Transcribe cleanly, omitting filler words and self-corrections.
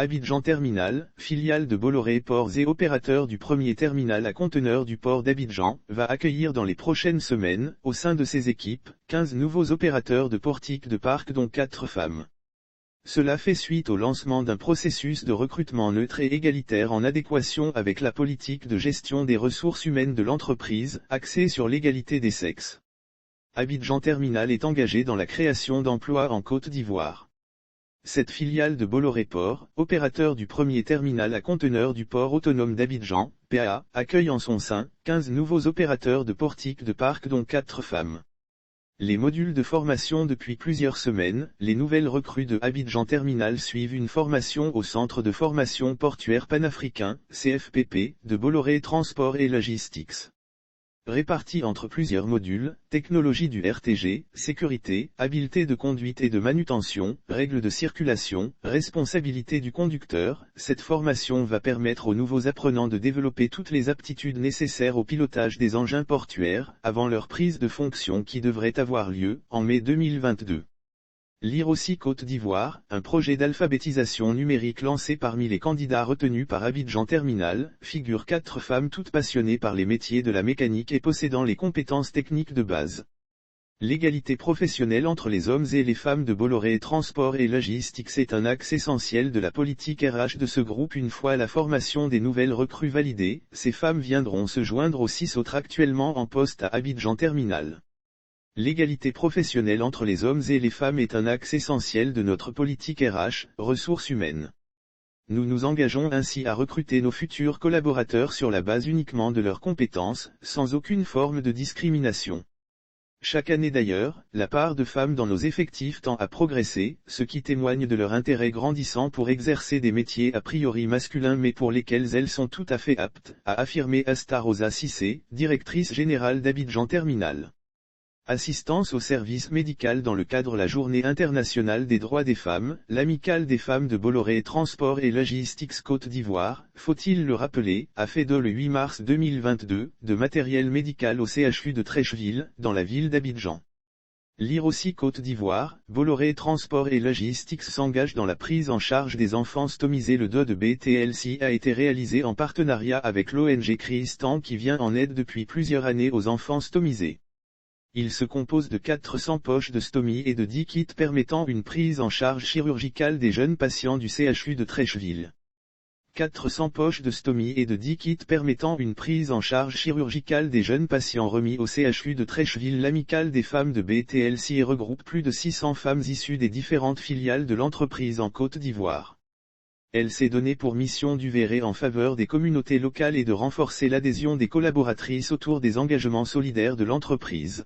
Abidjan Terminal, filiale de Bolloré Ports et opérateur du premier terminal à conteneurs du port d'Abidjan, va accueillir dans les prochaines semaines, au sein de ses équipes, 15 nouveaux opérateurs de portique de parc dont 4 femmes. Cela fait suite au lancement d'un processus de recrutement neutre et égalitaire en adéquation avec la politique de gestion des ressources humaines de l'entreprise, axée sur l'égalité des sexes. Abidjan Terminal est engagé dans la création d'emplois en Côte d'Ivoire. Cette filiale de Bolloré Port, opérateur du premier terminal à conteneurs du port autonome d'Abidjan, PAA, accueille en son sein, 15 nouveaux opérateurs de portique de parc dont 4 femmes. Les modules de formation depuis plusieurs semaines, les nouvelles recrues de Abidjan Terminal suivent une formation au Centre de formation portuaire panafricain, CFPP, de Bolloré Transport et Logistics. Répartis entre plusieurs modules, technologie du RTG, sécurité, habileté de conduite et de manutention, règles de circulation, responsabilité du conducteur, cette formation va permettre aux nouveaux apprenants de développer toutes les aptitudes nécessaires au pilotage des engins portuaires, avant leur prise de fonction qui devrait avoir lieu, en mai 2022. Lire aussi Côte d'Ivoire, un projet d'alphabétisation numérique lancé parmi les candidats retenus par Abidjan Terminal, figurent 4 femmes toutes passionnées par les métiers de la mécanique et possédant les compétences techniques de base. L'égalité professionnelle entre les hommes et les femmes de Bolloré Transport et Logistics est un axe essentiel de la politique RH de ce groupe. Une fois la formation des nouvelles recrues validée, ces femmes viendront se joindre aux 6 autres actuellement en poste à Abidjan Terminal. L'égalité professionnelle entre les hommes et les femmes est un axe essentiel de notre politique RH, ressources humaines. Nous nous engageons ainsi à recruter nos futurs collaborateurs sur la base uniquement de leurs compétences, sans aucune forme de discrimination. Chaque année d'ailleurs, la part de femmes dans nos effectifs tend à progresser, ce qui témoigne de leur intérêt grandissant pour exercer des métiers a priori masculins mais pour lesquels elles sont tout à fait aptes, a affirmé Asta Rosa Cissé, directrice générale d'Abidjan Terminal. Assistance au service médical dans le cadre de la Journée internationale des droits des femmes, l'Amicale des femmes de Bolloré Transport et Logistics Côte d'Ivoire, faut-il le rappeler, a fait don le 8 mars 2022, de matériel médical au CHU de Trècheville, dans la ville d'Abidjan. Lire aussi Côte d'Ivoire, Bolloré Transport et Logistics s'engage dans la prise en charge des enfants stomisés. Le dos de BTLC a été réalisé en partenariat avec l'ONG Christan qui vient en aide depuis plusieurs années aux enfants stomisés. Il se compose de 400 poches de stomie et de 10 kits permettant une prise en charge chirurgicale des jeunes patients du CHU de Trècheville. 400 poches de stomie et de 10 kits permettant une prise en charge chirurgicale des jeunes patients remis au CHU de Trècheville. L'Amicale des femmes de BTLC regroupe plus de 600 femmes issues des différentes filiales de l'entreprise en Côte d'Ivoire. Elle s'est donnée pour mission d'œuvrer en faveur des communautés locales et de renforcer l'adhésion des collaboratrices autour des engagements solidaires de l'entreprise.